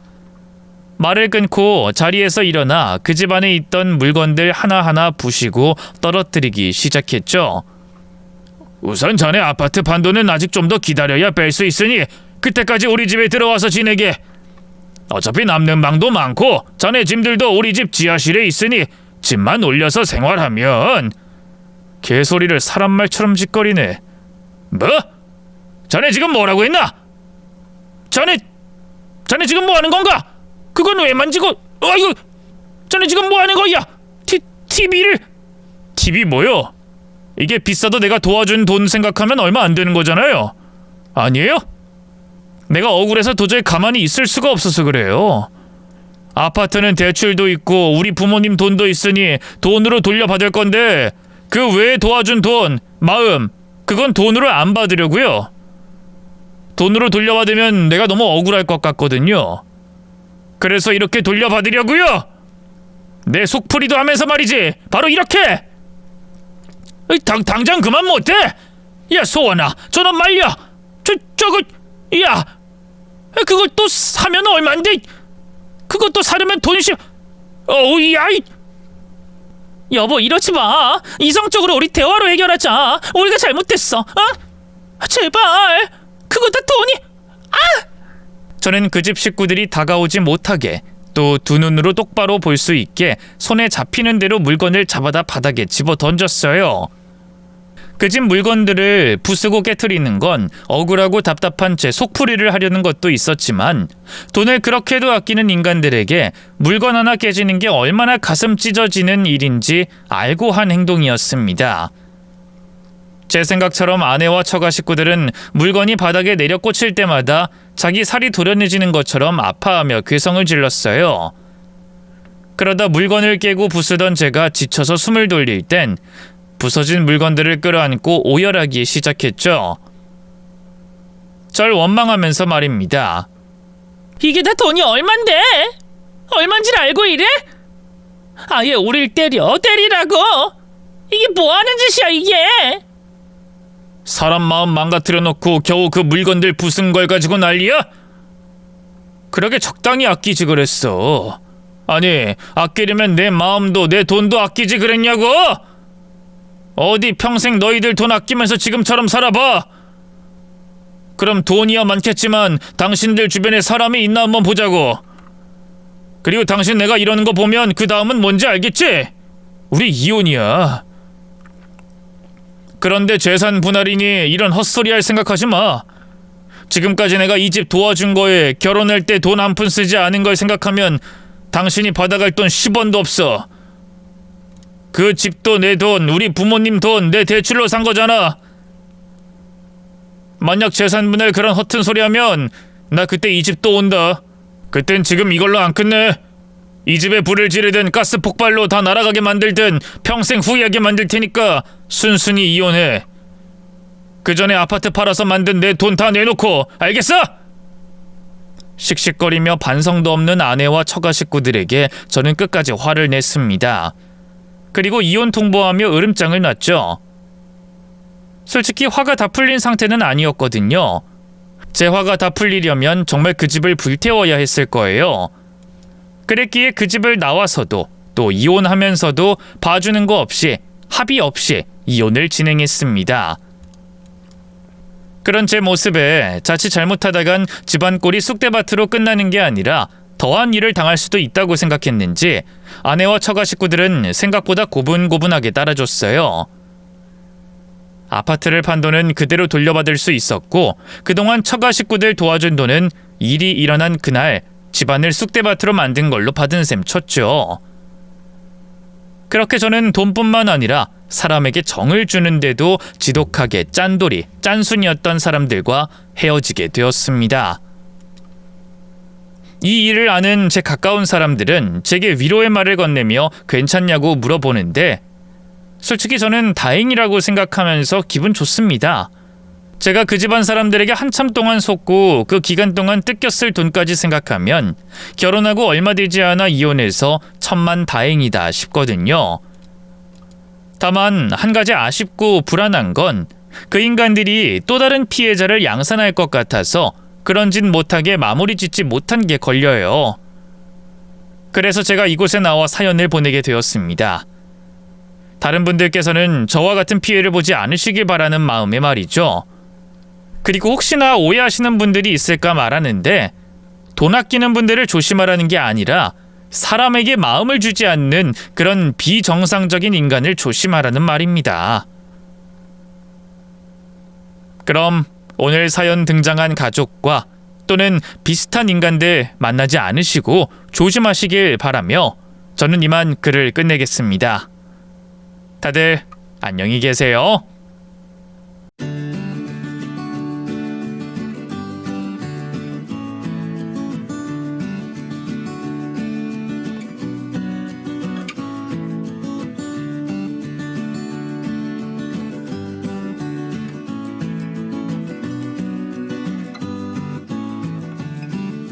말을 끊고 자리에서 일어나 그 집안에 있던 물건들 하나하나 부시고 떨어뜨리기 시작했죠. 우선 자네 아파트 판돈은 아직 좀 더 기다려야 뺄 수 있으니 그때까지 우리 집에 들어와서 지내게. 어차피 남는 방도 많고 자네 짐들도 우리 집 지하실에 있으니 집만 올려서 생활하면. 개소리를 사람 말처럼 짓거리네. 뭐? 자네 지금 뭐라고 했나? 자네 지금 뭐 하는 건가? 그건 왜 만지고? 아이고, 자네 지금 뭐 하는 거야? TV를? TV 뭐요? 이게 비싸도 내가 도와준 돈 생각하면 얼마 안 되는 거잖아요. 아니에요? 내가 억울해서 도저히 가만히 있을 수가 없어서 그래요. 아파트는 대출도 있고 우리 부모님 돈도 있으니 돈으로 돌려받을 건데 그 외에 도와준 돈, 마음, 그건 돈으로 안 받으려고요. 돈으로 돌려받으면 내가 너무 억울할 것 같거든요. 그래서 이렇게 돌려받으려고요. 내 속풀이도 하면서 말이지. 바로 이렇게. 당장 그만 못해. 야 소원아, 저놈 말려. 저거 야, 그걸 또 사면 얼만데? 그것도 사려면 돈이 야. 여보, 이러지 마. 이성적으로 우리 대화로 해결하자. 우리가 잘못됐어. 제발. 그거 다 돈이. 저는 그 집 식구들이 다가오지 못하게 또 두 눈으로 똑바로 볼 수 있게 손에 잡히는 대로 물건을 잡아다 바닥에 집어 던졌어요. 그 집 물건들을 부수고 깨트리는 건 억울하고 답답한 제 속풀이를 하려는 것도 있었지만 돈을 그렇게도 아끼는 인간들에게 물건 하나 깨지는 게 얼마나 가슴 찢어지는 일인지 알고 한 행동이었습니다. 제 생각처럼 아내와 처가 식구들은 물건이 바닥에 내려 꽂힐 때마다 자기 살이 도련해지는 것처럼 아파하며 괴성을 질렀어요. 그러다 물건을 깨고 부수던 제가 지쳐서 숨을 돌릴 땐 부서진 물건들을 끌어안고 오열하기 시작했죠. 절 원망하면서 말입니다. 이게 다 돈이 얼만데? 얼만지를 알고 이래? 아예 우릴 때리라고. 이게 뭐 하는 짓이야 이게? 사람 마음 망가뜨려 놓고 겨우 그 물건들 부순 걸 가지고 난리야? 그러게 적당히 아끼지 그랬어. 아니, 아끼려면 내 마음도 내 돈도 아끼지 그랬냐고? 어디 평생 너희들 돈 아끼면서 지금처럼 살아봐. 그럼 돈이야 많겠지만 당신들 주변에 사람이 있나 한번 보자고. 그리고 당신 내가 이러는 거 보면 그 다음은 뭔지 알겠지? 우리 이혼이야. 그런데 재산 분할이니 이런 헛소리 할 생각하지 마. 지금까지 내가 이 집 도와준 거에 결혼할 때 돈 한 푼 쓰지 않은 걸 생각하면 당신이 받아갈 돈 10원도 없어. 그 집도 내 돈, 우리 부모님 돈, 내 대출로 산 거잖아. 만약 재산 분할 그런 허튼 소리 하면 나 그때 이 집 또 온다. 그땐 지금 이걸로 안 끝내. 이 집에 불을 지르든 가스 폭발로 다 날아가게 만들든 평생 후회하게 만들 테니까 순순히 이혼해. 그 전에 아파트 팔아서 만든 내 돈 다 내놓고, 알겠어? 씩씩거리며 반성도 없는 아내와 처가 식구들에게 저는 끝까지 화를 냈습니다. 그리고 이혼 통보하며 으름장을 놨죠. 솔직히 화가 다 풀린 상태는 아니었거든요. 제 화가 다 풀리려면 정말 그 집을 불태워야 했을 거예요. 그랬기에 그 집을 나와서도 또 이혼하면서도 봐주는 거 없이 합의 없이 이혼을 진행했습니다. 그런 제 모습에 자칫 잘못하다간 집안 꼴이 쑥대밭으로 끝나는 게 아니라 더한 일을 당할 수도 있다고 생각했는지 아내와 처가 식구들은 생각보다 고분고분하게 따라줬어요. 아파트를 판 돈은 그대로 돌려받을 수 있었고 그동안 처가 식구들 도와준 돈은 일이 일어난 그날 집안을 쑥대밭으로 만든 걸로 받은 셈 쳤죠. 그렇게 저는 돈뿐만 아니라 사람에게 정을 주는데도 지독하게 짠돌이, 짠순이었던 사람들과 헤어지게 되었습니다. 이 일을 아는 제 가까운 사람들은 제게 위로의 말을 건네며 괜찮냐고 물어보는데 솔직히 저는 다행이라고 생각하면서 기분 좋습니다. 제가 그 집안 사람들에게 한참 동안 속고 그 기간 동안 뜯겼을 돈까지 생각하면 결혼하고 얼마 되지 않아 이혼해서 천만다행이다 싶거든요. 다만 한 가지 아쉽고 불안한 건 그 인간들이 또 다른 피해자를 양산할 것 같아서 그런 짓 못하게 마무리 짓지 못한 게 걸려요. 그래서 제가 이곳에 나와 사연을 보내게 되었습니다. 다른 분들께서는 저와 같은 피해를 보지 않으시길 바라는 마음에 말이죠. 그리고 혹시나 오해하시는 분들이 있을까 말하는데, 돈 아끼는 분들을 조심하라는 게 아니라 사람에게 마음을 주지 않는 그런 비정상적인 인간을 조심하라는 말입니다. 그럼 오늘 사연 등장한 가족과 또는 비슷한 인간들 만나지 않으시고 조심하시길 바라며 저는 이만 글을 끝내겠습니다. 다들 안녕히 계세요.